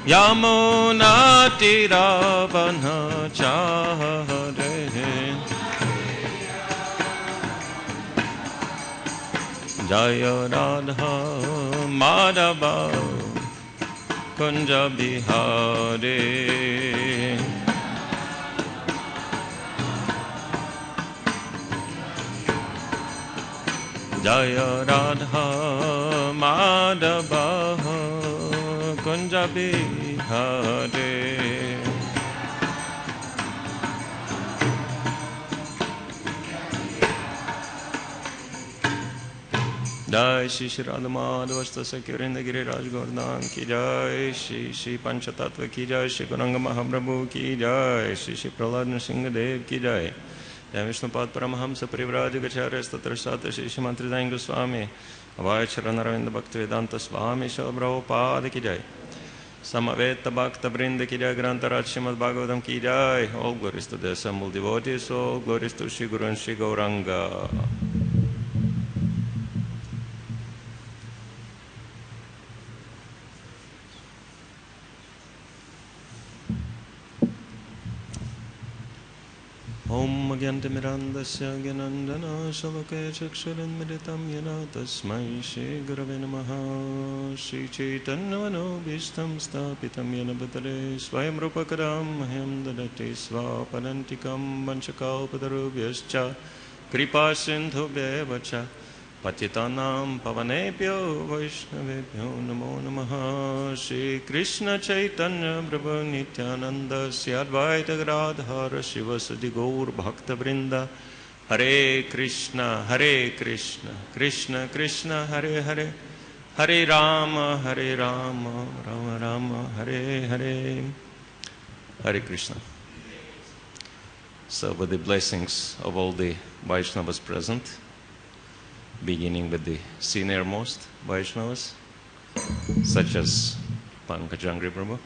Yamunatiravanachare Jaya Radha Madhava Kunja Bihari Jaya Radha Madhava Kunja Bihari Jai Shri Shri Radha Madhava Stasya Vrinda Giriraj Govardhan Ki Jai Shri Shri Panchatattva Ki Jai Shri Gauranga Mahaprabhu Ki Jai Shri Shri Prahlad Nrsimha Dev Ki Jai Jai Vishnupad Paramahamsa Parivrajagacharya Statrasata Shri Shri Mantridainga Swami Avayachara Naravinda Bhaktivedanta Swami Srila Prabhupada Ki Jai Samaveta Bhakta Vrinda Ki Jai Grantaraj Srimad Bhagavatam Ki Jai All glories to the assembled devotees, all glories to Shri Guru and Shri Gauranga. Om Gyantimirandasya Gyanandana Shalake Chaksharan Miritam Yana Tasmai Shri Gurave Namaha Shri Chaitanya Manobhishtam Stapitam Yana Bhutale Swayam Rupakadam Mahyam Dadati Svapadantikam Vanchakalpatarubhyascha Kripa Sindhubhyevacha Patitanam Pavanebhyo Vaishnavebhyo Namo Namaha Shri Krishna Chaitanya Prabhu Nityananda Sri Advaita Gadadhara Shivasadi Gaur Bhakta Vrinda Hare Krishna Krishna Krishna Hare Hare Hare Rama Rama Rama Hare Hare Hare Krishna. So with the blessings of all the Vaishnavas present, beginning with the senior most Vaishnavas, such as Pankajangri Prabhu,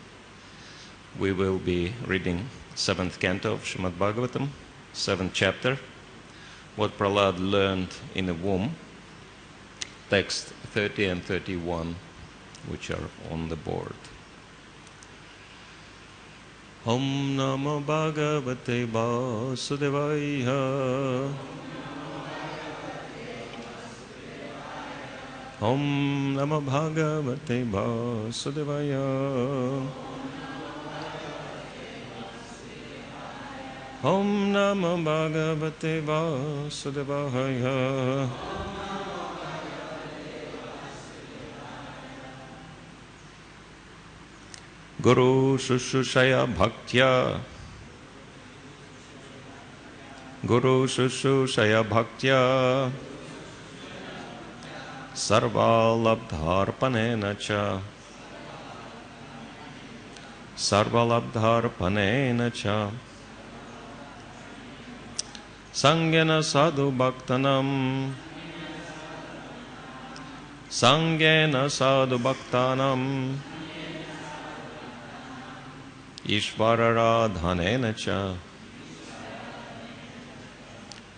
we will be reading 7th canto of Srimad Bhagavatam, 7th chapter, what Prahlad learned in the womb, text 30 and 31, which are on the board. Om Namo Bhagavate Vasudevaya Om Namo Bhagavate Vasudevaya Om Namo Bhagavate Vasudevaya Guru Shushushaya Bhaktya Guru Shushushaya Bhaktya Sarvalabdharpanena cha Sarvalabdharpanena cha Sangyana sadhu bhaktanam Sangyana sadhu bhaktanam Ishvararadhanena cha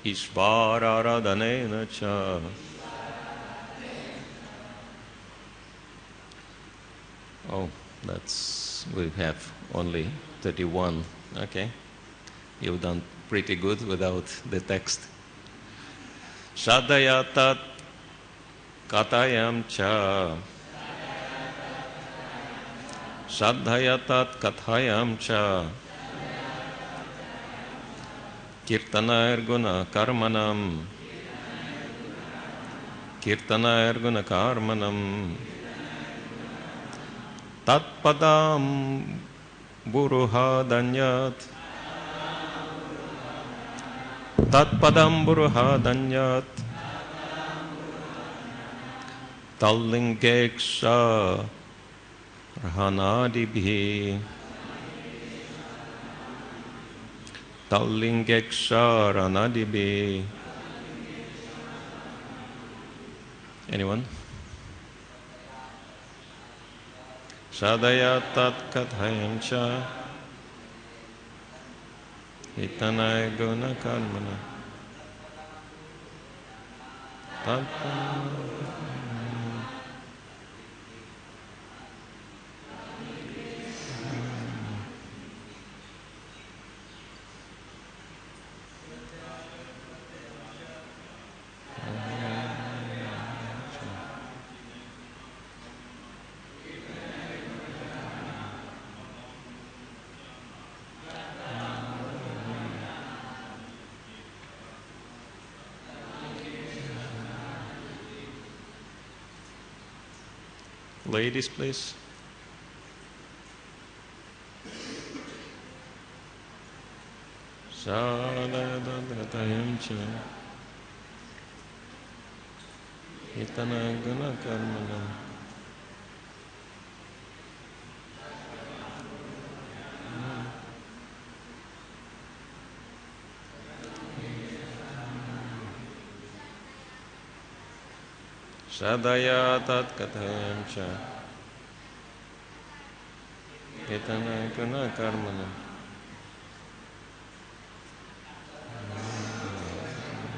Ishvararadhanena cha. Oh, we have only 31. Okay. You've done pretty good without the text. Shadayatat katayam cha. Shadhayatat kathayam cha. Kirtanairguna karmanam. Kirtanairguna karmanam. Tatpadam buruhadanyat Tatpadam buruhadanyat Tallingeksha Rahanadibhi Tallingeksha Rahanadibhi. Anyone? Shadayatat kathayam cha Hitanaya guna karmana Ladies, please. Sadayatayamcha hitana guna karmanam Sadayatat katayamcha hitana guna karmanam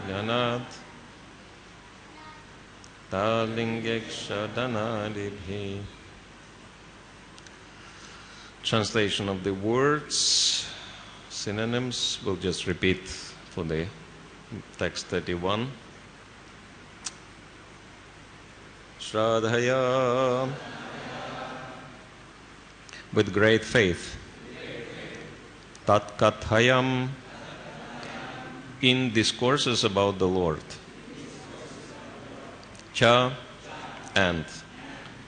Janat Talingekshadanadibhi. Translation of the words, synonyms, we'll just repeat for the text 31. Shraddhaya, with great faith. Tat kathayam, in discourses about the Lord. Cha, and.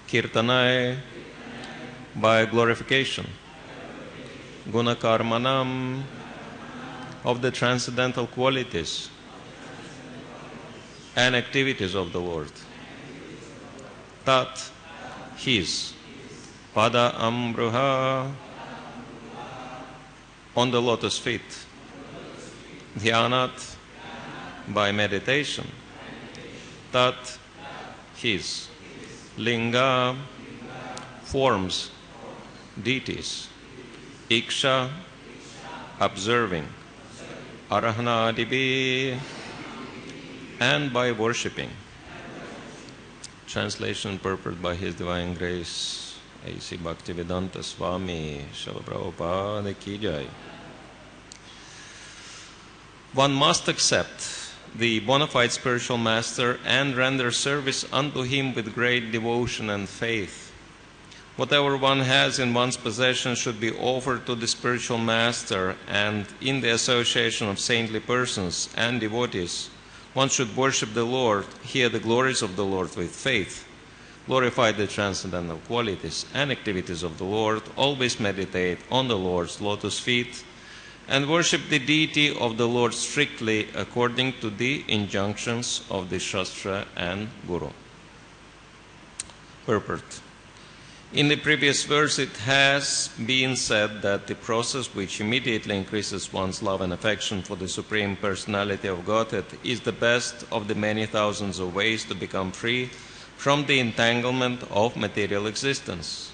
Kirtanai, by glorification. Gunakarmanam, of the transcendental qualities and activities of the Lord. Tat, his. Pada ambruha, on the lotus feet. Dhyanat, by meditation. Tat, his. Linga, forms, deities. Iksha, observing. Arahanadibi, and by worshipping. Translation purported by His Divine Grace, A.C. Bhaktivedanta Swami, Srila Prabhupada Ki Jai. One must accept the bona fide spiritual master and render service unto him with great devotion and faith. Whatever one has in one's possession should be offered to the spiritual master, and in the association of saintly persons and devotees, one should worship the Lord, hear the glories of the Lord with faith, glorify the transcendental qualities and activities of the Lord, always meditate on the Lord's lotus feet, and worship the deity of the Lord strictly according to the injunctions of the Shastra and Guru. Purport. In the previous verse it has been said that the process which immediately increases one's love and affection for the Supreme Personality of Godhead is the best of the many thousands of ways to become free from the entanglement of material existence.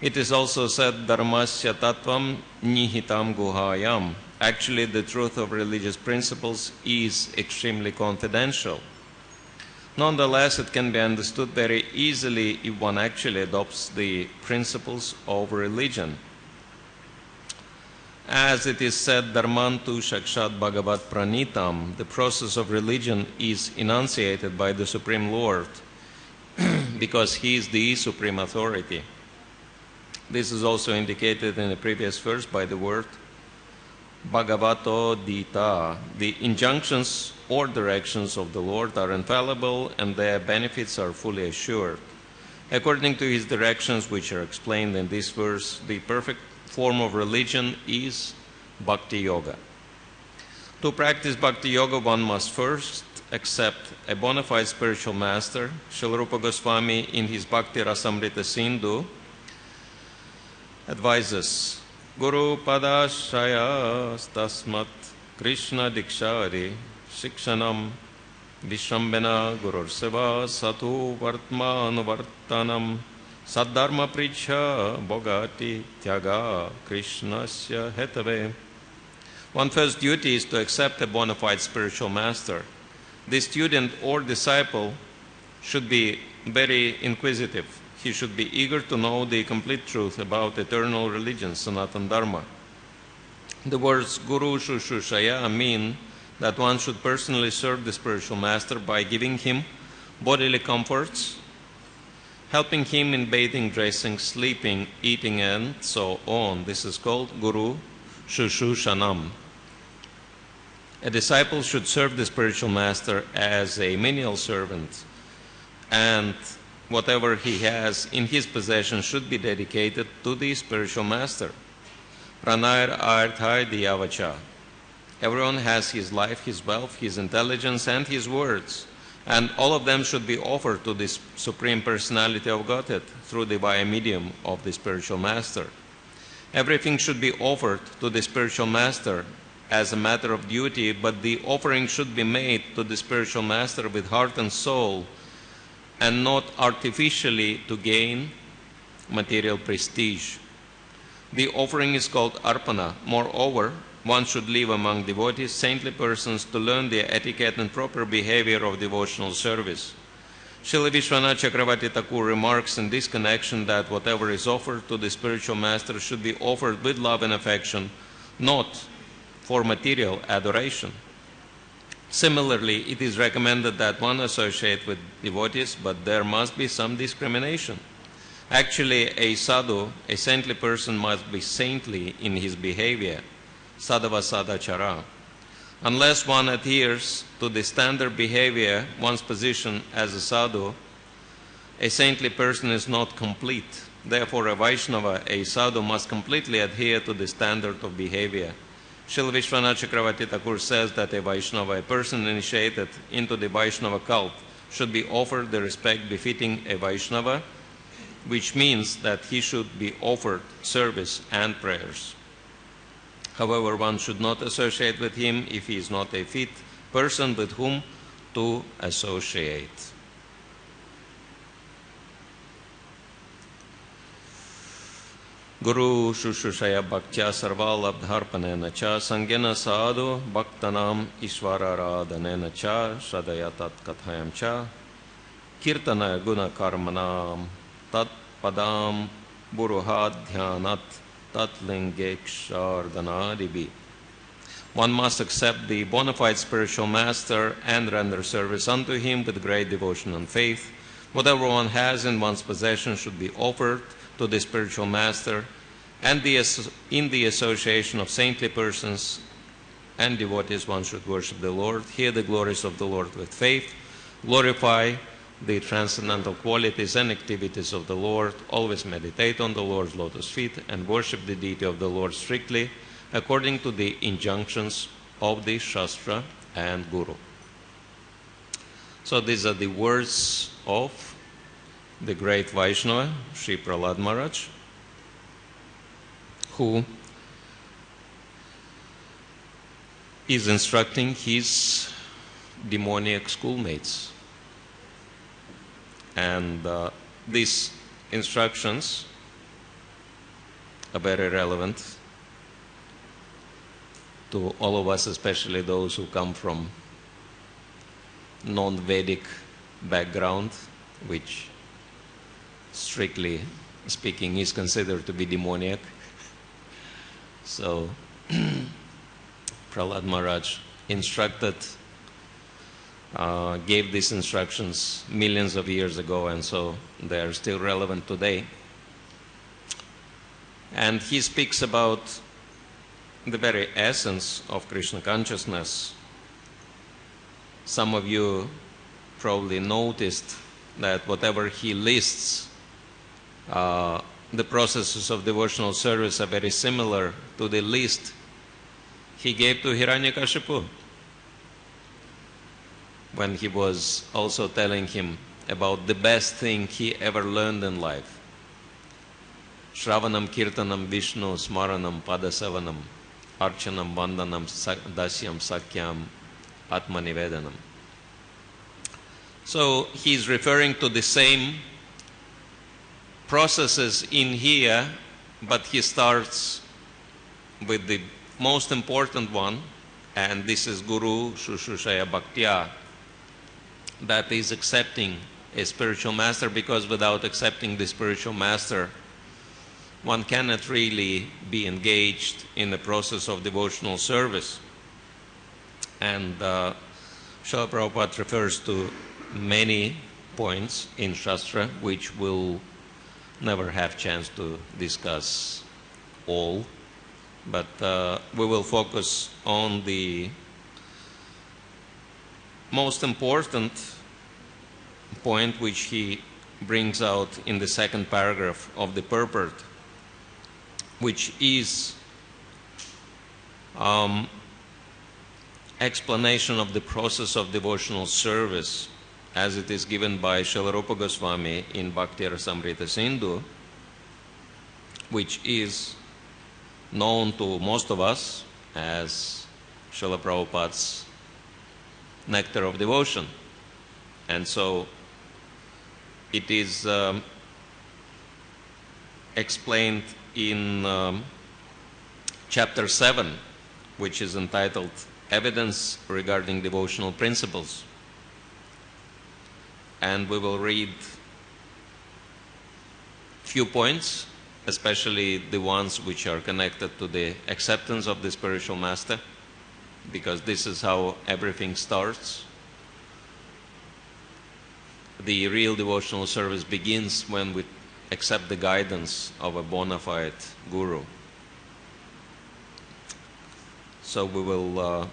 It is also said, Dharmasya tattvam nihitam guhayam. Actually, the truth of religious principles is extremely confidential. Nonetheless, it can be understood very easily if one actually adopts the principles of religion. As it is said, Dharmantu Shakshat Bhagavat Pranitam, the process of religion is enunciated by the Supreme Lord because He is the Supreme Authority. This is also indicated in the previous verse by the word Bhagavato Dita. The injunctions or directions of the Lord are infallible and their benefits are fully assured. According to His directions, which are explained in this verse, the perfect form of religion is Bhakti Yoga. To practice Bhakti Yoga, one must first accept a bona fide spiritual master. Srila Rupa Goswami in his Bhakti Rasamrita Sindhu advises, Guru Padashraya Tasmat Krishna Dikshari Shikshanam Vishambena Gurur Seva Satu Vartmanuvartanam Saddharma Pricha Bhagati Tyaga Krishnasya Hetave. One first duty is to accept a bona fide spiritual master. The student or disciple should be very inquisitive. He should be eager to know the complete truth about eternal religion, Sanatana Dharma. The words Guru Shushushaya mean that one should personally serve the spiritual master by giving him bodily comforts, helping him in bathing, dressing, sleeping, eating, and so on. This is called Guru Shushushanam. A disciple should serve the spiritual master as a menial servant and whatever he has in his possession should be dedicated to the spiritual master. Pranair arthai diyavacha. Everyone has his life, his wealth, his intelligence, and his words, and all of them should be offered to this Supreme Personality of Godhead through the via medium of the spiritual master. Everything should be offered to the spiritual master as a matter of duty, but the offering should be made to the spiritual master with heart and soul, and not artificially to gain material prestige. The offering is called arpana. Moreover, one should live among devotees, saintly persons, to learn the etiquette and proper behavior of devotional service. Srila Vishwanath Chakravarti Thakur remarks in this connection that whatever is offered to the spiritual master should be offered with love and affection, not for material adoration. Similarly, it is recommended that one associate with devotees, but there must be some discrimination. Actually, a sadhu, a saintly person, must be saintly in his behavior, sadhava sadachara. Unless one adheres to the standard behavior, one's position as a sadhu, a saintly person is not complete. Therefore, a Vaishnava, a sadhu, must completely adhere to the standard of behavior. Srila Vishwanath Chakravarti Thakur says that a Vaishnava, a person initiated into the Vaishnava cult, should be offered the respect befitting a Vaishnava, which means that he should be offered service and prayers. However, one should not associate with him if he is not a fit person with whom to associate. Guru Shushushaya Bhaktya Sarvalabdharpanena Cha Sangena Sadhu Bhaktanam Ishvararadhanena Cha Shradaya Tat Kathayam Cha Kirtana Guna Karmanam Tat Padam Buruhadhyanat Tat Lingekshardhanadibi. One must accept the bona fide spiritual master and render service unto him with great devotion and faith. Whatever one has in one's possession should be offered to the spiritual master, and in the association of saintly persons and devotees one should worship the Lord, hear the glories of the Lord with faith, glorify the transcendental qualities and activities of the Lord, always meditate on the Lord's lotus feet, and worship the deity of the Lord strictly according to the injunctions of the Shastra and Guru. So these are the words of the great Vaishnava, Sri Prahlad Maharaj, who is instructing his demoniac schoolmates. And these instructions are very relevant to all of us, especially those who come from non-Vedic background, which strictly speaking is considered to be demoniac. So Prahlad Maharaj instructed, gave these instructions millions of years ago, and so they are still relevant today. And he speaks about the very essence of Krishna consciousness. Some of you probably noticed that whatever he lists, the processes of devotional service are very similar to the list he gave to Hiranyakashipu when he was also telling him about the best thing he ever learned in life. Shravanam, Kirtanam, Vishnu, Smaranam, Padasavanam, Archanam, Vandanam, Dasyam, Sakyam, Atmanivedanam. So he's referring to the same processes in here, but he starts with the most important one, and this is Guru Shushushaya Bhaktya, that is accepting a spiritual master, because without accepting the spiritual master, one cannot really be engaged in the process of devotional service. And Srila Prabhupada refers to many points in Shastra which we'll never have chance to discuss all, but we will focus on the most important point which he brings out in the second paragraph of the purport, which is explanation of the process of devotional service as it is given by Srila Rupa Goswami in Bhakti Rasamrita Sindhu, which is known to most of us as Srila Prabhupada's Nectar of Devotion. And so it is explained in chapter 7, which is entitled Evidence Regarding Devotional Principles. And we will read few points, especially the ones which are connected to the acceptance of the spiritual master, because this is how everything starts. The real devotional service begins when we accept the guidance of a bona fide guru. So we will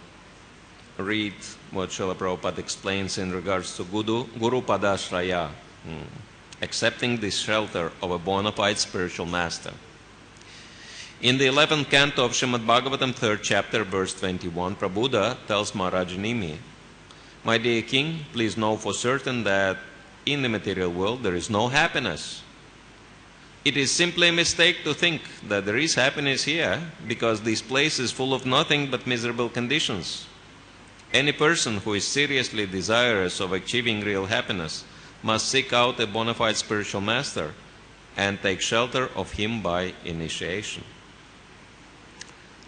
read what Srila Prabhupada explains in regards to Guru Padashraya, accepting the shelter of a bona fide spiritual master. In the 11th canto of Srimad Bhagavatam, 3rd chapter, verse 21, Prabhupada tells Maharaj Nimi, "My dear king, please know for certain that in the material world there is no happiness. It is simply a mistake to think that there is happiness here, because this place is full of nothing but miserable conditions. Any person who is seriously desirous of achieving real happiness must seek out a bona fide spiritual master and take shelter of him by initiation.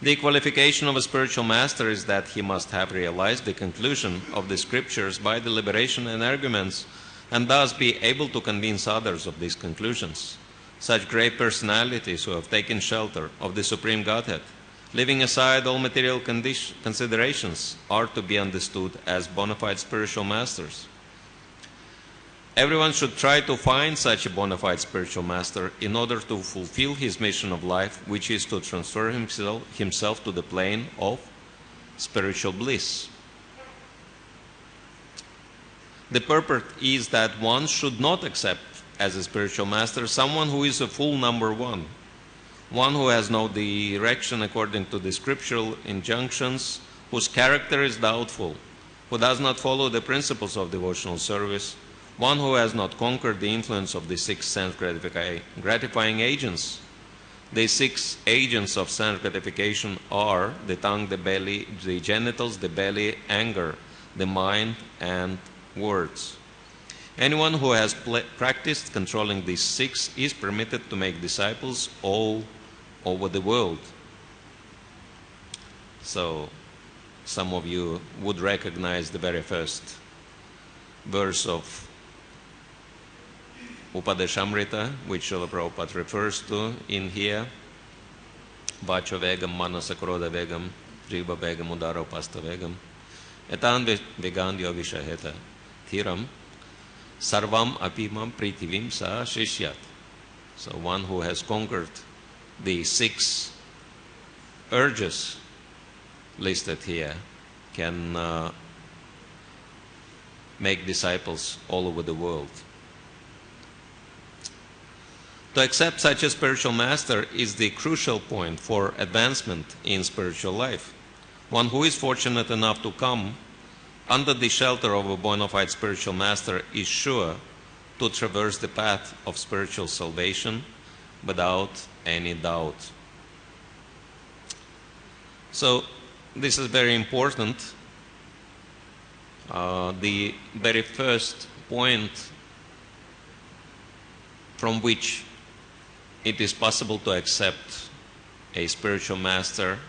The qualification of a spiritual master is that he must have realized the conclusion of the scriptures by deliberation and arguments, and thus be able to convince others of these conclusions. Such great personalities who have taken shelter of the Supreme Godhead, leaving aside all material considerations, are to be understood as bona fide spiritual masters. Everyone should try to find such a bona fide spiritual master in order to fulfill his mission of life, which is to transfer himself to the plane of spiritual bliss. The purport is that one should not accept as a spiritual master someone who is a full number one who has no direction according to the scriptural injunctions, whose character is doubtful, who does not follow the principles of devotional service, one who has not conquered the influence of the 6 sense gratifying agents. The 6 agents of sense gratification are the tongue, the belly, the genitals, the belly, anger, the mind, and words. Anyone who has practiced controlling these 6 is permitted to make disciples all over the world. So, some of you would recognize the very first verse of Upadeshamrita, which Srila Prabhupada refers to in here. Vacho vegam, manasa kroda vegam, jiva vegam, udara upasta vegam, etan vegandyo vishaheta thiram, sarvam apimam pritivim sa shishyat. So one who has conquered the 6 urges listed here can make disciples all over the world. To accept such a spiritual master is the crucial point for advancement in spiritual life. One who is fortunate enough to come under the shelter of a bona fide spiritual master is sure to traverse the path of spiritual salvation without any doubt. So this is very important. The very first point from which it is possible to accept a spiritual master,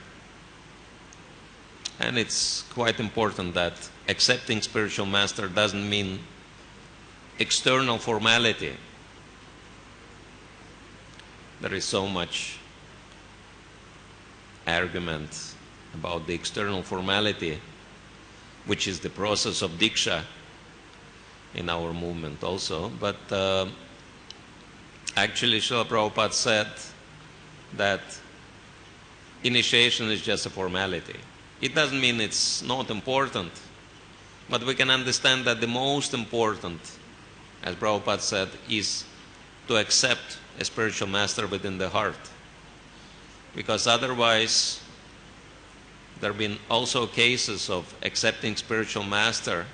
and it's quite important that accepting spiritual master doesn't mean external formality. There is so much argument about the external formality, which is the process of diksha in our movement also. But actually, Srila Prabhupada said that initiation is just a formality. It doesn't mean it's not important, but we can understand that the most important as Prabhupada said, is to accept a spiritual master within the heart. Because otherwise, there have been also cases of accepting spiritual master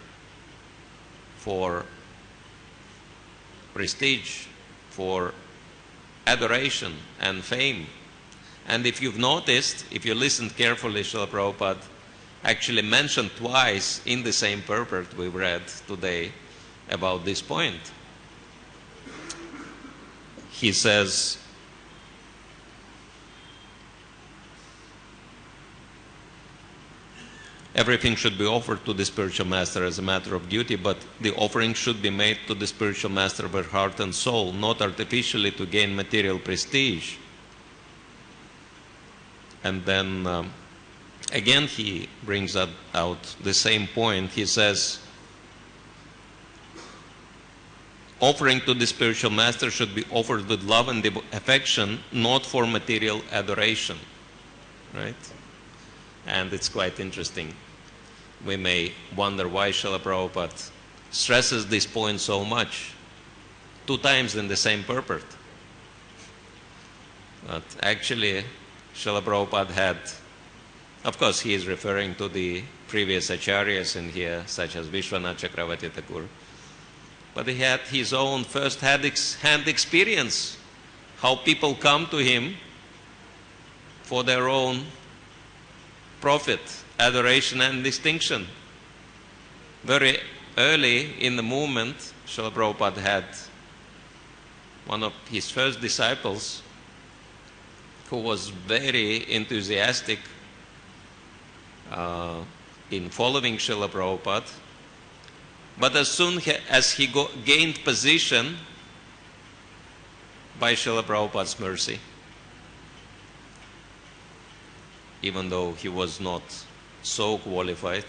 for prestige, for adoration and fame. And if you've noticed, if you listened carefully, Srila Prabhupada actually mentioned twice in the same purport we read today about this point. He says, everything should be offered to the spiritual master as a matter of duty, but the offering should be made to the spiritual master with heart and soul, not artificially to gain material prestige. And then again he brings out the same point. He says, offering to the spiritual master should be offered with love and affection, not for material adoration. Right? And it's quite interesting. We may wonder why Srila Prabhupada stresses this point so much, 2 times in the same purport. But actually, Srila Prabhupada had, of course he is referring to the previous acharyas in here, such as Vishwanath Chakravarti Thakur, but he had his own first-hand experience, how people come to him for their own profit, adoration and distinction. Very early in the movement, Srila Prabhupada had one of his first disciples who was very enthusiastic in following Srila Prabhupada. But as soon as he gained position by Srila Prabhupada's mercy, even though he was not so qualified,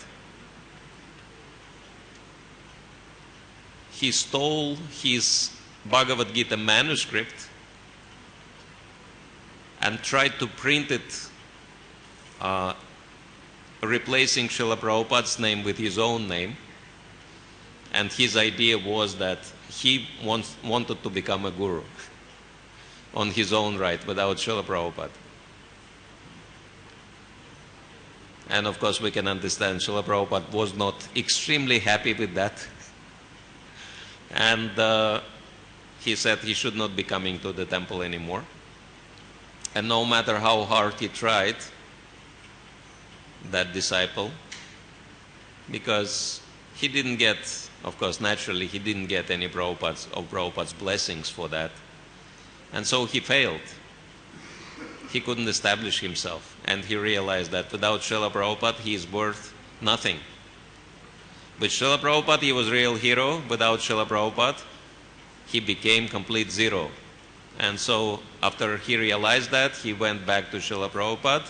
he stole his Bhagavad Gita manuscript and tried to print it, replacing Srila Prabhupada's name with his own name. And his idea was that he wanted to become a guru on his own right, without Srila Prabhupada. And of course we can understand Srila Prabhupada was not extremely happy with that. And he said he should not be coming to the temple anymore. And no matter how hard he tried, that disciple, because he didn't get, of course naturally he didn't get any Prabhupada's blessings for that. And so he failed. He couldn't establish himself, and he realized that without Srila Prabhupada he is worth nothing. With Srila Prabhupada he was a real hero. Without Srila Prabhupada he became complete zero. And so after he realized that, he went back to Srila Prabhupada,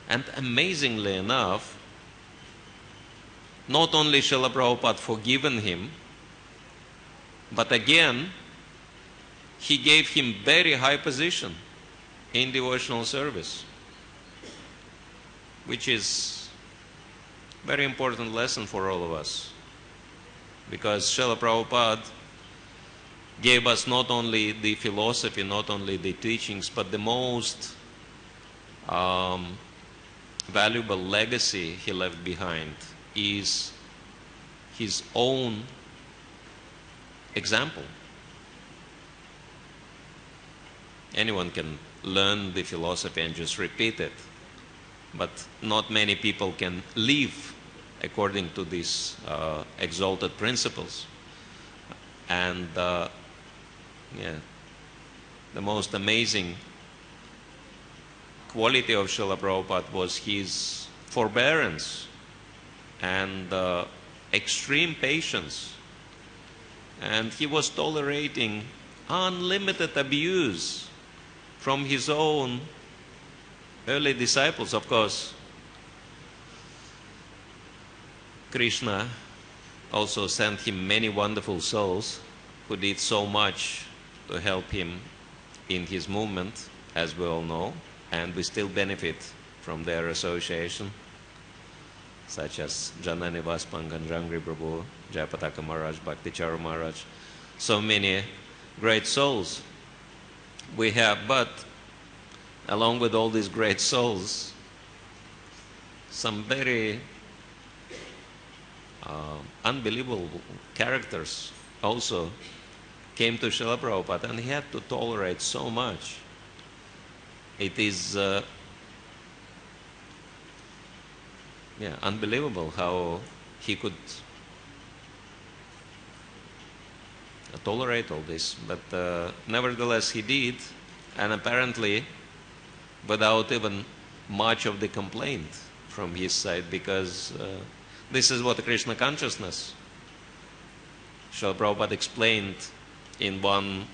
and amazingly enough, not only Srila Prabhupada forgiven him, but again he gave him very high position in devotional service, which is a very important lesson for all of us, because Srila Prabhupada gave us not only the philosophy, not only the teachings, but the most valuable legacy he left behind is his own example. Anyone can learn the philosophy and just repeat it, but not many people can live according to these exalted principles. And the most amazing quality of Srila Prabhupada was his forbearance and extreme patience. And he was tolerating unlimited abuse from his own early disciples. Of course, Krishna also sent him many wonderful souls who did so much to help him in his movement, as we all know, and we still benefit from their association, such as Janani Vaspang and Jangri Prabhu, Jayapataka Maharaj, Bhakti Charu Maharaj, so many great souls we have, but along with all these great souls, some very unbelievable characters also came to Srila Prabhupada, and he had to tolerate so much. It is unbelievable how he could tolerate all this, but nevertheless he did, and apparently without even much of the complaint from his side, because this is what Krishna consciousness. Srila Prabhupada explained in one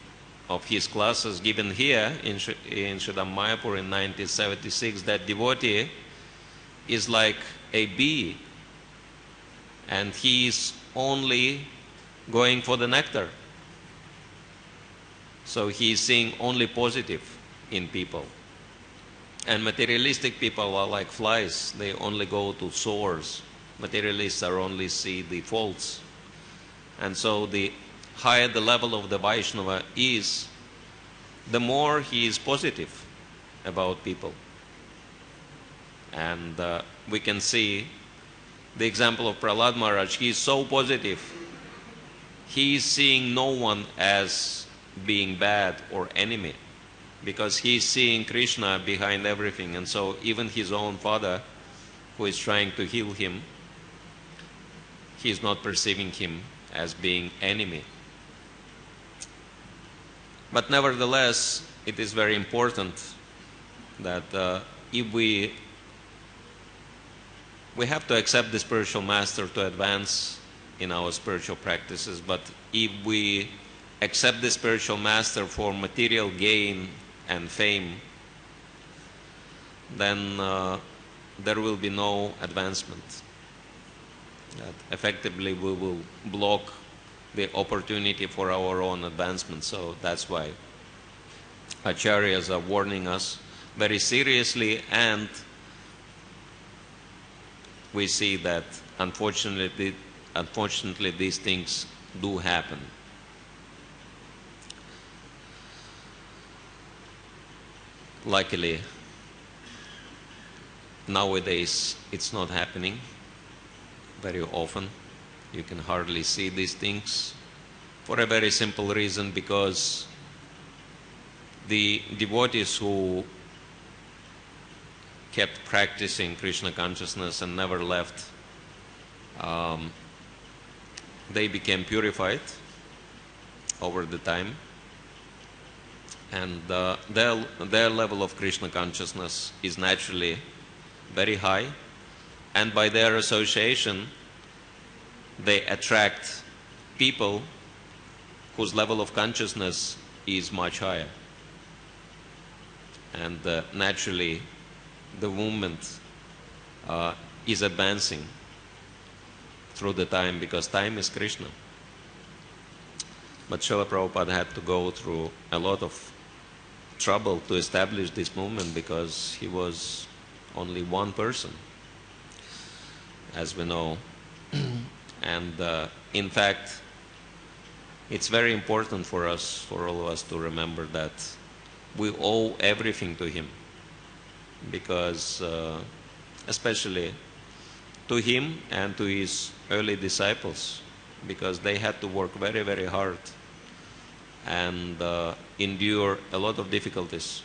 of his classes given here in Sridham Mayapur in 1976 that devotee is like a bee, and he is only going for the nectar. So he is seeing only positive in people. And materialistic people are like flies, they only go to sores. Materialists are only see the faults. And so the higher the level of the Vaishnava is, the more he is positive about people. And we can see the example of Prahlad Maharaj. He is so positive. He is seeing no one as being bad or enemy, because he is seeing Krishna behind everything. And so even his own father, who is trying to heal him, he is not perceiving him as being enemy. But nevertheless, it is very important that if we have to accept the spiritual master to advance in our spiritual practices, but if we accept the spiritual master for material gain and fame, then there will be no advancement. That effectively we will block the opportunity for our own advancement. So that's why Acharyas are warning us very seriously, and we see that unfortunately these things do happen. Luckily, nowadays it's not happening very often. You can hardly see these things for a very simple reason, because the devotees who kept practicing Krishna consciousness and never left, they became purified over the time, and their level of Krishna consciousness is naturally very high, and by their association they attract people whose level of consciousness is much higher. And naturally the movement is advancing through the time, because time is Krishna. But Srila Prabhupada had to go through a lot of trouble to establish this movement, because he was only one person, as we know. And in fact, it's very important for us, for all of us, to remember that we owe everything to him, because especially to him and to his early disciples, because they had to work very, very hard and endure a lot of difficulties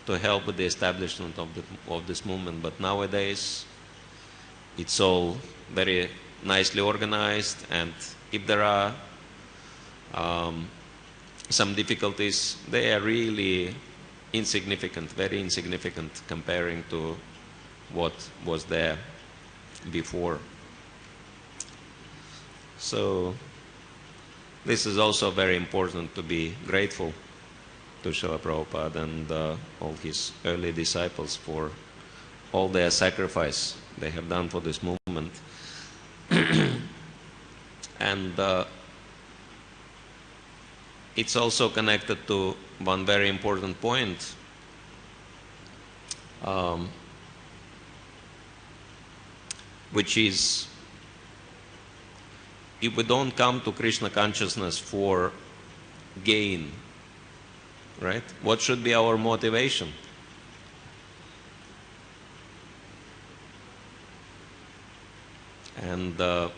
to help with the establishment of this movement. But nowadays it's all very nicely organized, and if there are some difficulties, they are really insignificant, very insignificant comparing to what was there before. So this is also very important, to be grateful to Srila Prabhupada and all his early disciples for all their sacrifice they have done for this movement. And it's also connected to one very important point, which is if we don't come to Krishna consciousness for gain, right? What should be our motivation? And the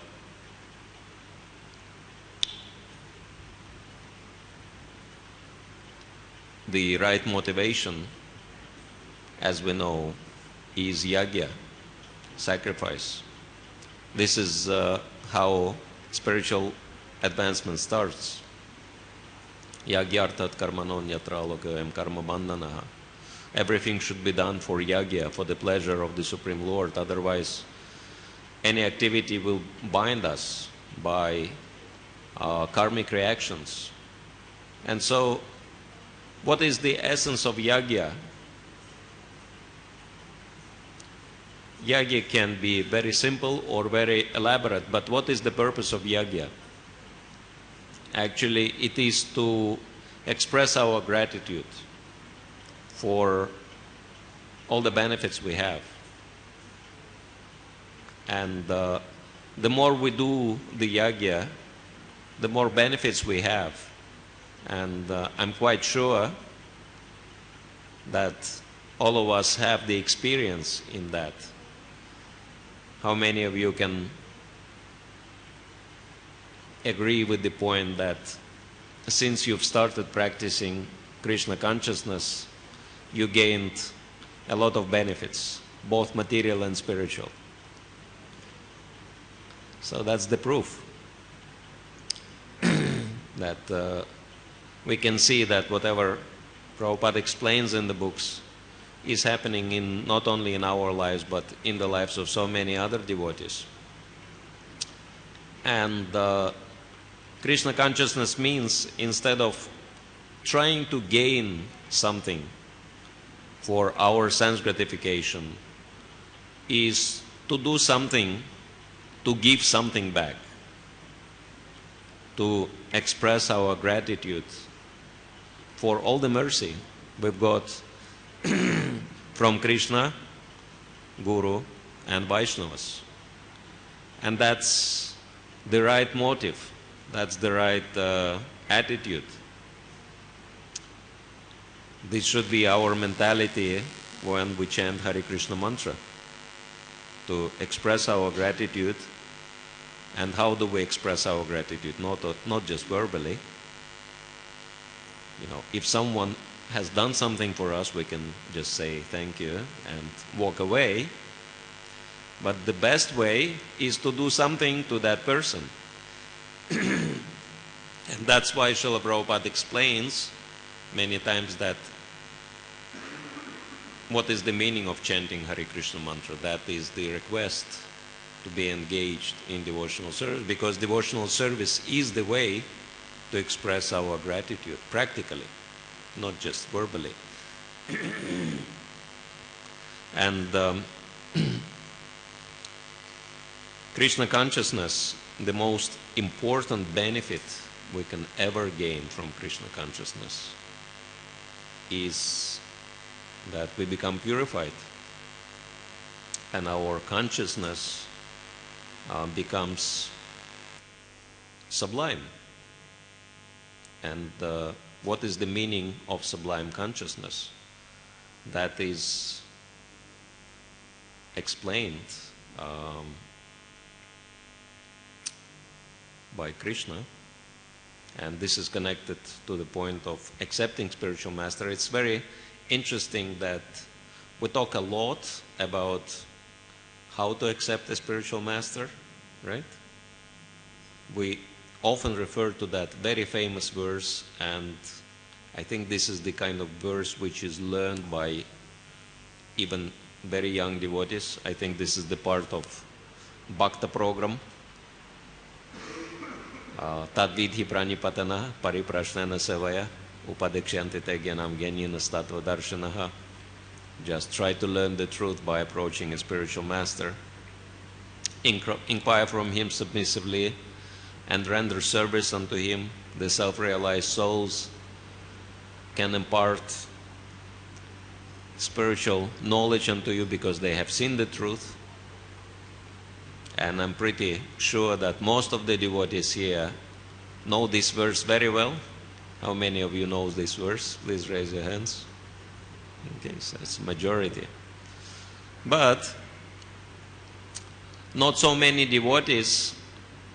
right motivation, as we know, is yagya, sacrifice. This is how spiritual advancement starts. Yagyartat karmanon yatra lokayam karma bandhanaha. Everything should be done for yagya, for the pleasure of the Supreme Lord. Otherwise, any activity will bind us by karmic reactions. And so, what is the essence of yagya? Yagya can be very simple or very elaborate, but what is the purpose of yagya? Actually, it is to express our gratitude for all the benefits we have. And the more we do the yagya, the more benefits we have. And I'm quite sure that all of us have the experience in that. How many of you can agree with the point that since you've started practicing Krishna consciousness, you gained a lot of benefits, both material and spiritual? So that's the proof that we can see that whatever Prabhupada explains in the books is happening in not only in our lives, but in the lives of so many other devotees. And Krishna consciousness means, instead of trying to gain something for our sense gratification, is to do something to give something back, to express our gratitude for all the mercy we've got from Krishna, Guru, and Vaishnavas. And that's the right motive, that's the right attitude. This should be our mentality when we chant Hare Krishna mantra, to express our gratitude. And how do we express our gratitude? Not just verbally. You know, if someone has done something for us, we can just say thank you and walk away. But the best way is to do something to that person. And that's why Srila Prabhupada explains many times that what is the meaning of chanting Hare Krishna mantra? That is the request to be engaged in devotional service, because devotional service is the way to express our gratitude practically, not just verbally. And Krishna consciousness, the most important benefit we can ever gain from Krishna consciousness is that we become purified and our consciousness becomes sublime. And what is the meaning of sublime consciousness? That is explained by Krishna, and this is connected to the point of accepting spiritual master. It's very interesting that we talk a lot about how to accept a spiritual master, right? We often refer to that very famous verse, and I think this is the kind of verse which is learned by even very young devotees. I think this is the part of Bhakti program. Tadvidhi pranipatana pariprashnana sevaya upadekshyanti te gyanam gyanina statva darshanaha. Just try to learn the truth by approaching a spiritual master. Inquire from him submissively and render service unto him. The self-realized souls can impart spiritual knowledge unto you because they have seen the truth. And I'm pretty sure that most of the devotees here know this verse very well. How many of you know this verse? Please raise your hands. Okay, so that's majority. But not so many devotees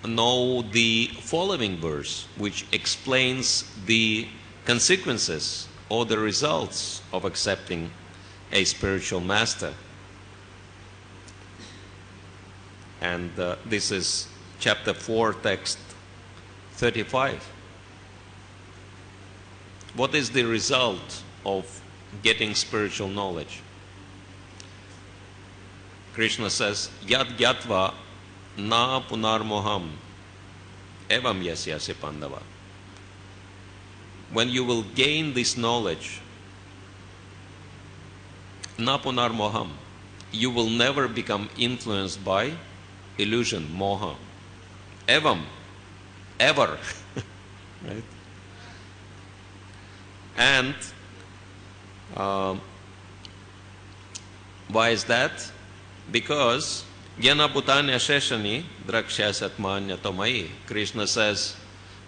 know the following verse, which explains the consequences or the results of accepting a spiritual master. And this is chapter 4, text 35. What is the result of getting spiritual knowledge? Krishna says, Yad gyatva na punarmoham evam yasyasi pandava. When you will gain this knowledge, na punarmoham, you will never become influenced by illusion, moha. Evam, ever. Right? And why is that? Because Jnana Bhutanya Sheshani Drakshasatmanya Tomai. Krishna says,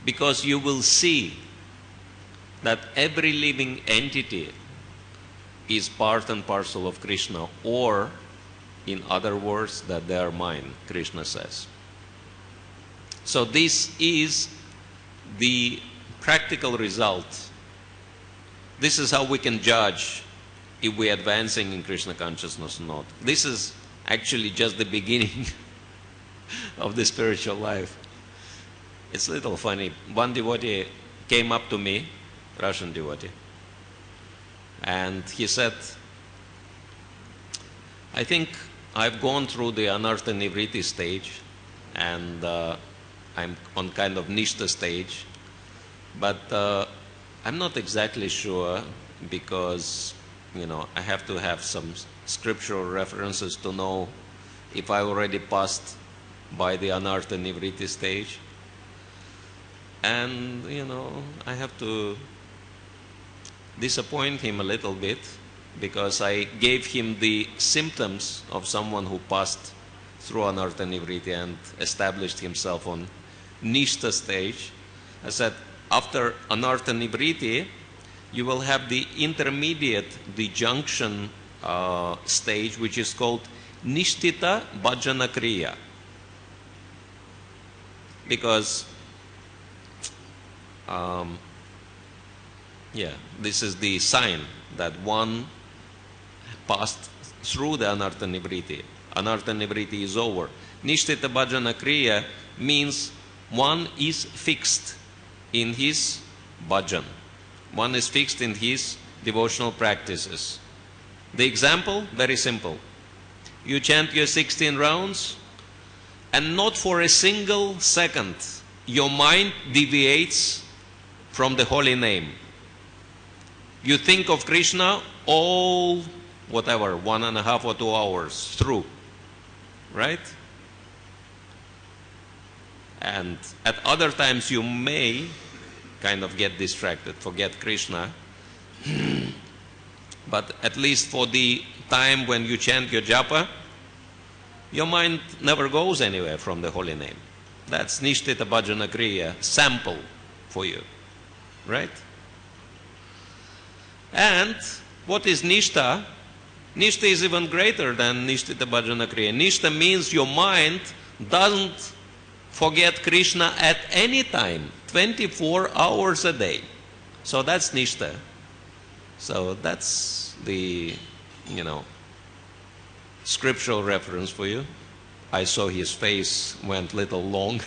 because you will see that every living entity is part and parcel of Krishna, or in other words, that they are mine, Krishna says. So this is the practical result. This is how we can judge if we are advancing in Krishna consciousness or not. This is actually just the beginning of the spiritual life. It's a little funny. One devotee came up to me, Russian devotee, and he said, I think I've gone through the Anartha Nivriti stage, and I'm on kind of Nishta stage, but I'm not exactly sure, because, you know, I have to have some scriptural references to know if I already passed by the Anartha Nivriti stage. And, you know, I have to disappoint him a little bit, because I gave him the symptoms of someone who passed through Anartha Nivriti and established himself on Nishta stage. I said, after Anartha Nivriti, you will have the intermediate, the junction stage, which is called Nishtita Bhajana Kriya. Because, this is the sign that one passed through the Anartha Nivriti. Anartha Nivriti is over. Nishtita Bhajana Kriya means one is fixed in his bhajan. One is fixed in his devotional practices. The example, very simple. You chant your 16 rounds, and not for a single second your mind deviates from the holy name. You think of Krishna all, whatever, 1.5 or 2 hours through, right? And at other times you may kind of get distracted, forget Krishna. But at least for the time when you chant your japa, your mind never goes anywhere from the holy name. That's Nishtita Bhajana Kriya, sample for you, right? And what is Nishta? Nishta is even greater than Nishtita Bhajana Kriya. Nishta means your mind doesn't forget Krishna at any time, 24 hours a day. So that's Nishta. So that's the, scriptural reference for you. I saw his face went a little long.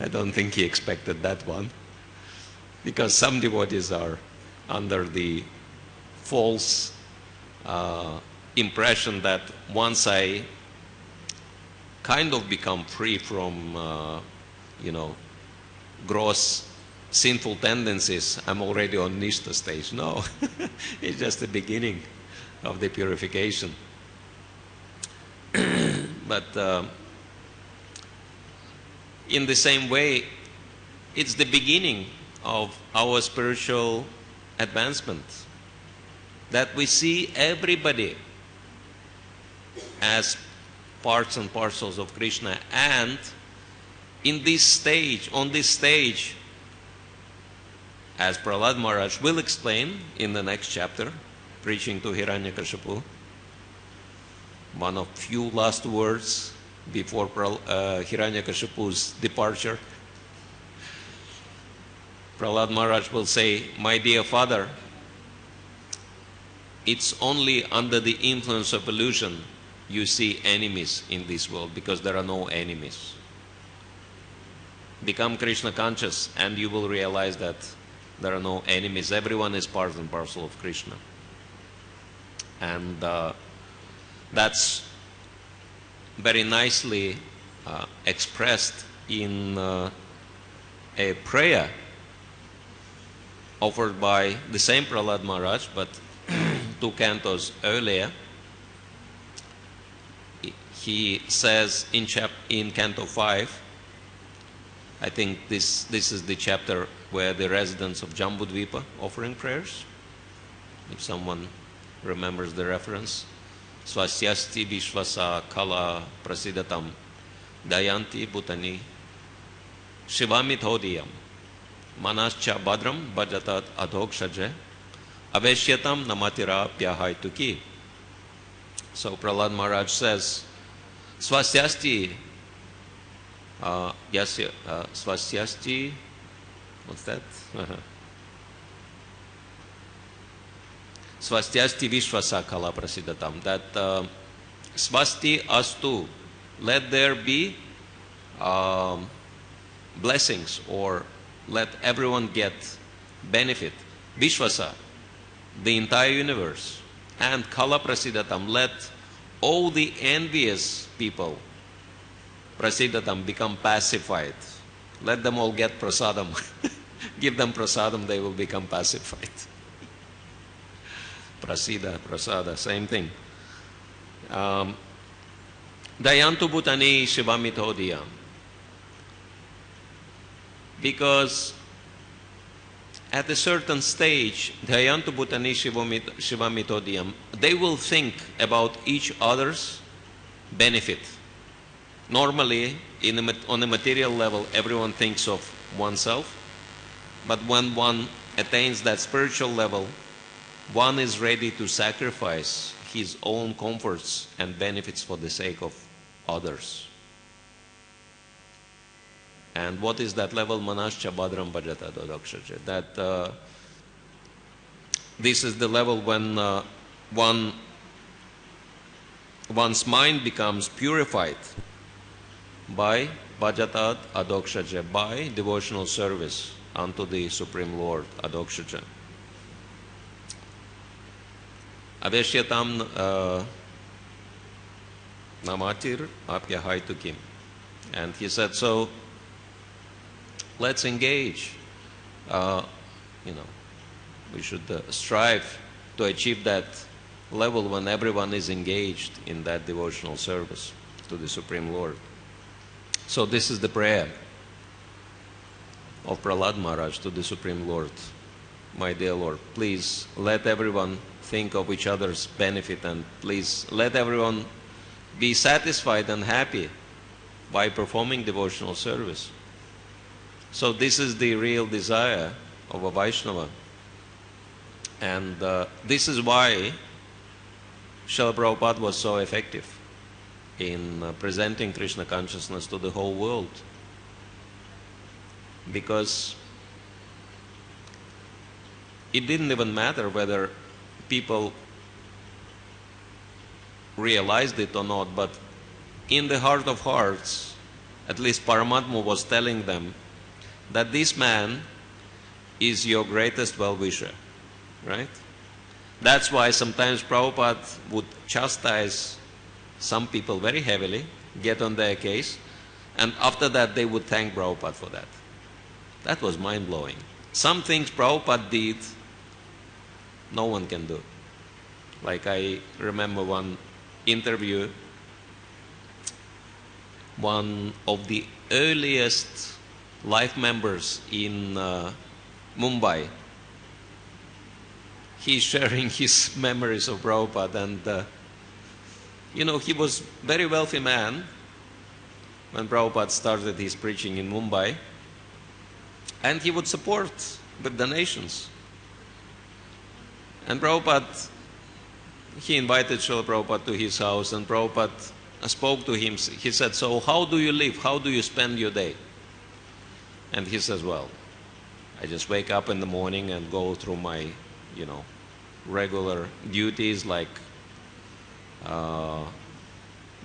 I don't think he expected that one. Because some devotees are under the false impression that once I kind of become free from, gross sinful tendencies, I'm already on Nishta stage. No, it's just the beginning of the purification. But in the same way, it's the beginning of our spiritual advancement, that we see everybody as parts and parcels of Krishna. And in this stage, on this stage, as Prahlad Maharaj will explain in the next chapter, preaching to Hiranyakashipu, one of few last words before Hiranyakashipu's departure, Prahlad Maharaj will say, "My dear father, it's only under the influence of illusion you see enemies in this world, because there are no enemies. Become Krishna conscious and you will realize that there are no enemies. Everyone is part and parcel of Krishna." And that's very nicely expressed in a prayer offered by the same Prahlad Maharaj, but 2 cantos earlier. He says in Canto 5, I think this is the chapter where the residents of Jambudvipa offering prayers, if someone remembers the reference. Swasyasti Vishvasa Kala Prasidatam Dayanti Bhutani Shivamithodiyam Manascha Badram Bhajatat Adhokshaje Aveshyatam Namatira Pyahaituki. So Prahlad Maharaj says, Swasyasti, Swasyasti, what's that? Swastyasti Vishvasa Kala Prasidatam, that Swasti Astu, let there be blessings, or let everyone get benefit. Vishvasa, the entire universe. And Kala Prasidatam, let all the envious people, Prasidatam, become pacified. Let them all get prasadam. Give them prasadam, they will become pacified. Prasida, prasada, same thing. Dayantu Bhutani Shivamithodiyam. Because at a certain stage, Dayantu Bhutani Shivamithodiyam, they will think about each other's benefit. Normally, on a material level, everyone thinks of oneself. But when one attains that spiritual level, one is ready to sacrifice his own comforts and benefits for the sake of others. And what is that level? Manascha Badram Bhajata Dodakshaja. That this is the level when one's mind becomes purified by Bhajatat Adokshaja, by devotional service unto the Supreme Lord Adokshaja. Aveshyatam Namatir Apyahaitukim. And he said, so let's engage. We should strive to achieve that level when everyone is engaged in that devotional service to the Supreme Lord. So this is the prayer of Prahlad Maharaj to the Supreme Lord. My dear Lord, please let everyone think of each other's benefit, and please let everyone be satisfied and happy by performing devotional service. So this is the real desire of a Vaishnava. And this is why Srila Prabhupada was so effective in presenting Krishna consciousness to the whole world. Because it didn't even matter whether people realized it or not, but in the heart of hearts, at least Paramatma was telling them that this man is your greatest well-wisher, right? That's why sometimes Prabhupada would chastise some people very heavily, get on their case, and after that they would thank Prabhupada for that. That was mind-blowing. Some things Prabhupada did, no one can do. Like I remember one interview, one of the earliest life members in Mumbai. He's sharing his memories of Prabhupada, and You know, he was very wealthy man when Prabhupada started his preaching in Mumbai, and he would support with donations. And Prabhupada, he invited Srila Prabhupada to his house, and Prabhupada spoke to him. He said, so how do you live? How do you spend your day? And he says, well, I just wake up in the morning and go through my, you know, regular duties like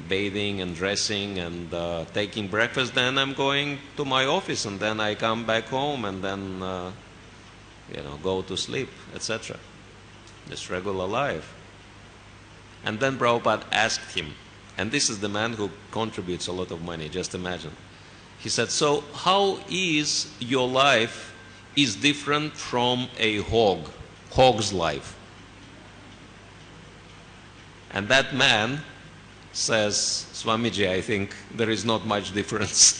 bathing and dressing and taking breakfast. Then I'm going to my office, and then I come back home, and then, you know, go to sleep, etc. Just regular life. And then Prabhupada asked him, and this is the man who contributes a lot of money, just imagine. He said, so how is your life is different from a hog's life? And that man says, Swamiji, I think there is not much difference.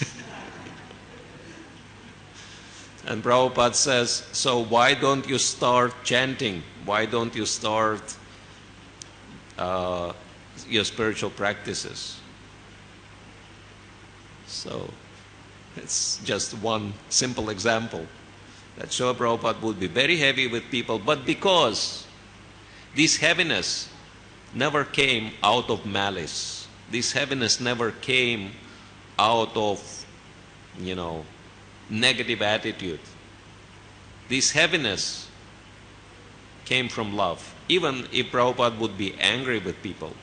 And Prabhupada says, so why don't you start chanting? Why don't you start your spiritual practices? So it's just one simple example that Srila Prabhupada would be very heavy with people, but because this heaviness never came out of malice, this heaviness never came out of, you know, negative attitude. This heaviness came from love. Even if Prabhupada would be angry with people,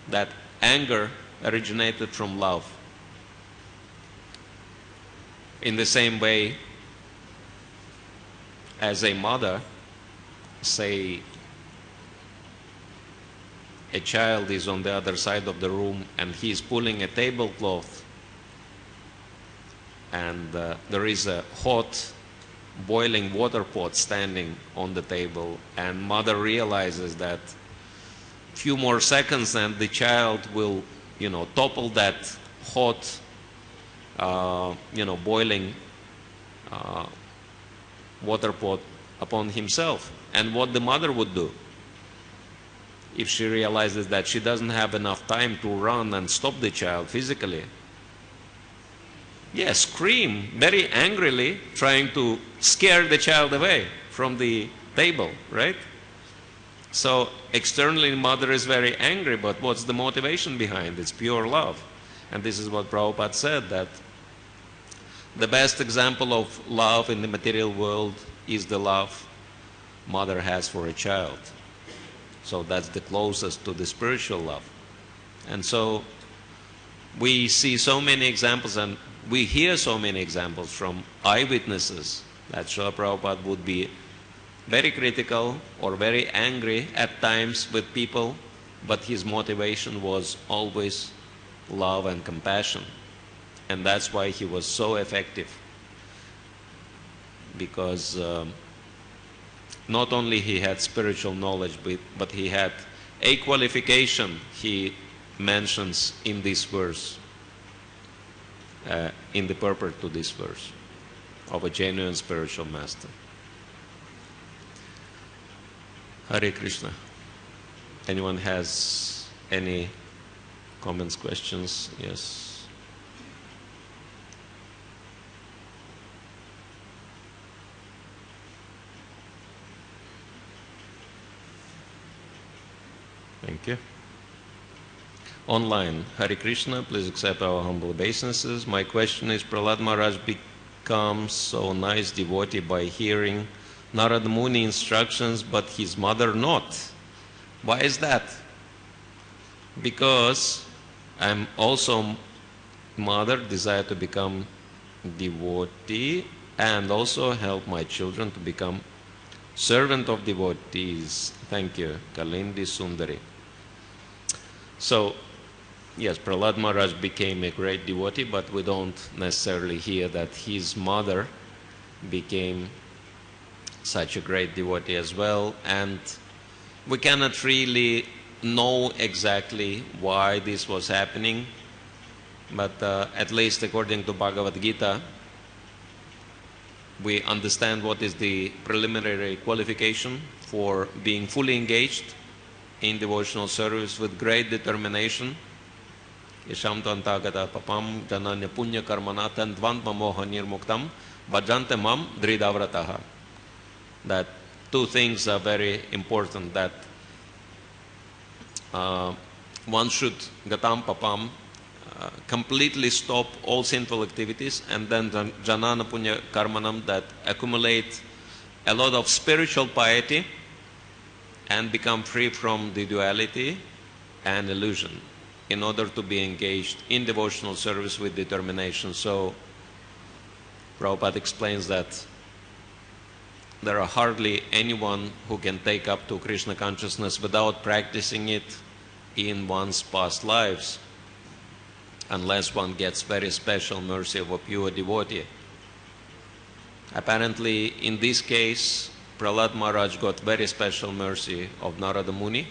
that anger originated from love. In the same way as a mother, say a child is on the other side of the room and he is pulling a tablecloth, and there is a hot boiling water pot standing on the table, and mother realizes that few more seconds and the child will, you know, topple that hot, you know, boiling water pot upon himself. And what the mother would do if she realizes that she doesn't have enough time to run and stop the child physically? Yes, scream very angrily, trying to scare the child away from the table, right? So externally, mother is very angry, but what's the motivation behind? It's pure love. And this is what Prabhupada said, that the best example of love in the material world is the love mother has for a child. So that's the closest to the spiritual love. And so we see so many examples, and we hear so many examples from eyewitnesses that Srila Prabhupada would be very critical or very angry at times with people, but his motivation was always love and compassion. And that's why he was so effective, because not only he had spiritual knowledge, but he had a qualification he mentions in this verse, in the purport to this verse, of a genuine spiritual master. Hare Krishna. Anyone has any comments, questions? Yes. Thank you. Online, Hare Krishna, please accept our humble obeisances. My question is, Prahlad Maharaj becomes so nice devotee by hearing Narada Muni instructions, but his mother not. Why is that? Because I'm also mother, desire to become devotee, and also help my children to become servant of devotees. Thank you, Kalindi Sundari. So, yes, Prahlad Maharaj became a great devotee, but we don't necessarily hear that his mother became such a great devotee as well, and we cannot really know exactly why this was happening, but at least according to Bhagavad Gita, we understand what is the preliminary qualification for being fully engaged in devotional service with great determination. Yasham Tantagata Papam Jananya Punya Karmanatan Dvantma Moha Nirmuktam Bhajante Mam Dridavrataha. That two things are very important, that one should Gatam Papam completely stop all sinful activities, and then Janana Punya Karmanam, that accumulate a lot of spiritual piety and become free from the duality and illusion in order to be engaged in devotional service with determination. So Prabhupada explains that there are hardly anyone who can take up to Krishna consciousness without practicing it in one's past lives, unless one gets very special mercy of a pure devotee. Apparently, in this case, Prahlad Maharaj got very special mercy of Narada Muni,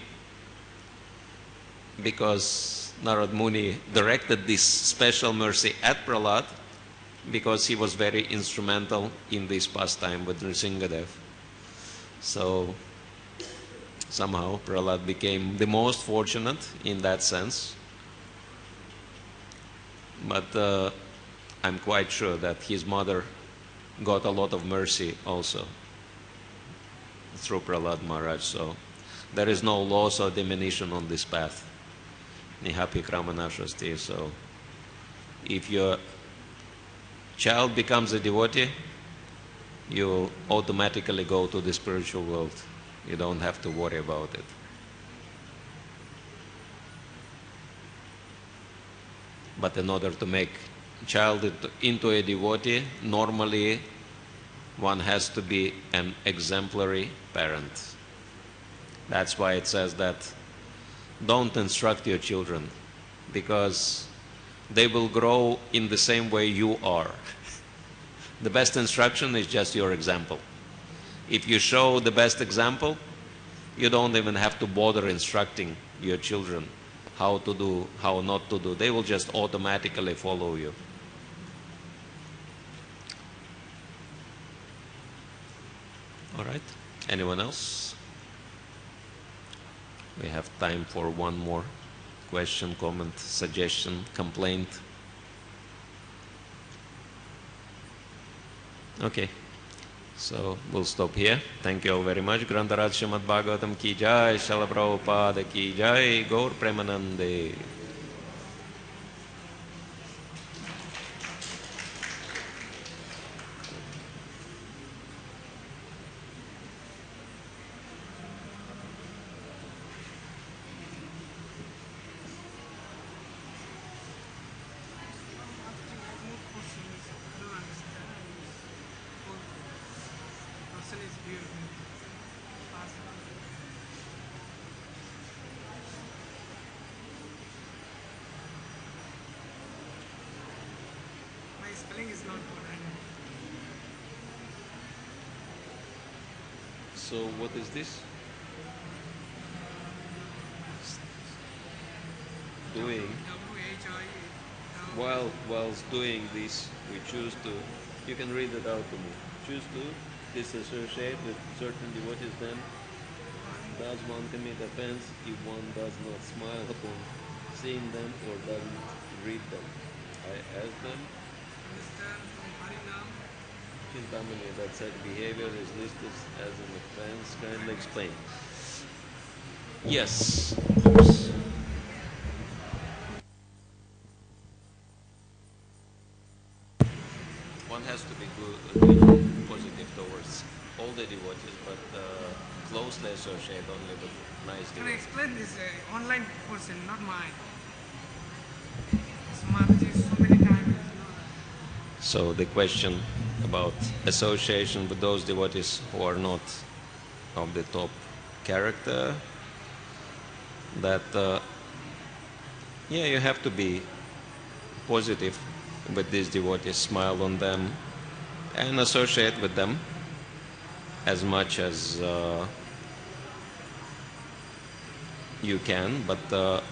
because Narada Muni directed this special mercy at Prahlad, because he was very instrumental in this pastime with Nrsingadev. So somehow Prahlad became the most fortunate in that sense. But I'm quite sure that his mother got a lot of mercy also through Prahlad Maharaj. So there is no loss or diminution on this path. Nihapi Kramanashasti. So if your child becomes a devotee, you will automatically go to the spiritual world. You don't have to worry about it. But in order to make a child into a devotee, normally one has to be an exemplary parent. That's why it says that don't instruct your children, because they will grow in the same way you are. The best instruction is just your example. If you show the best example, you don't even have to bother instructing your children how to do, how not to do. They will just automatically follow you. All right. Anyone else? We have time for one more question, comment, suggestion, complaint. Okay. So we'll stop here. Thank you all very much. Grantaraj Srimad Bhagavatam ki jai, Srila Prabhupada ki jai, Gaur Premanande. So what is this? Doing. Whilst doing this, we choose to, you can read it out to me, choose to disassociate with certain devotees, then does one commit offense if one does not smile upon seeing them or doesn't greet them? I ask them. Chintamani, that such behavior is listed as an offense. Kindly explain. Yes, of course. One has to be good, positive towards all the devotees, but closely associate only with nice devotees. Can I explain this online person, not mine? So Mataji so many times. So the question about association with those devotees who are not of the top character, that yeah, you have to be positive with these devotees, smile on them and associate with them as much as you can, but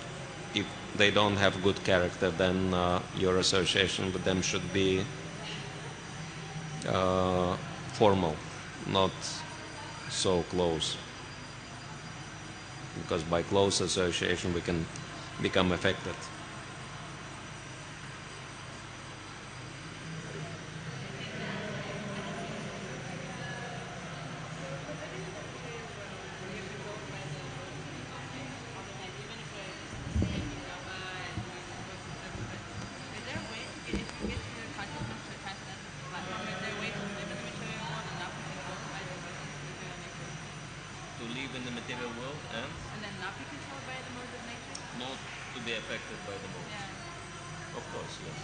if they don't have good character, then your association with them should be formal, not so close. because by close association we can become affected. To live in the material world and then not be controlled by the modes of nature? not to be affected by the modes. Yeah. Of course, yes.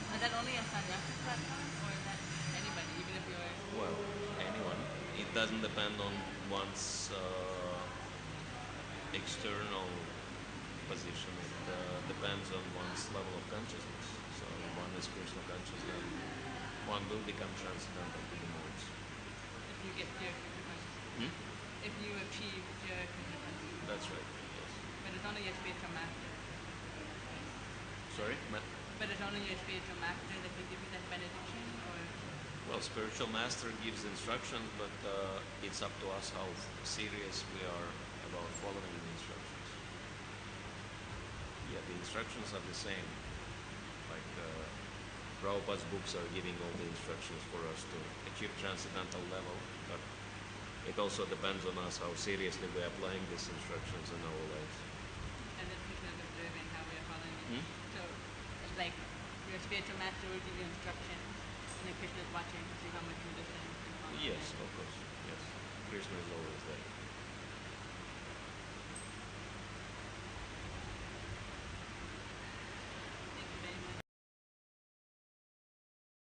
Is that only a sannyastic lifetime, or is that anybody, even if you're... Well, anyone. It doesn't depend on one's external position. It depends on one's level of consciousness. So if one is Krishna conscious, then one will become transcendental to the modes. If you get pure Krishna consciousness. If you achieve pure Krishna consciousness. That's right, yes. But it's only your spiritual master. Sorry? But it's only your spiritual master that can give you that benediction, or... Well, spiritual master gives instructions, but it's up to us how serious we are about following the instructions. Yeah, the instructions are the same. Like Prabhupada's books are giving all the instructions for us to achieve transcendental level, but it also depends on us how seriously we are applying these instructions in our lives. And then Krishna is observing how we are following it. So it's like your spiritual master will give you instruction, and then Krishna is watching to see how much you listen and follow. Yes, of course. Yes. Krishna is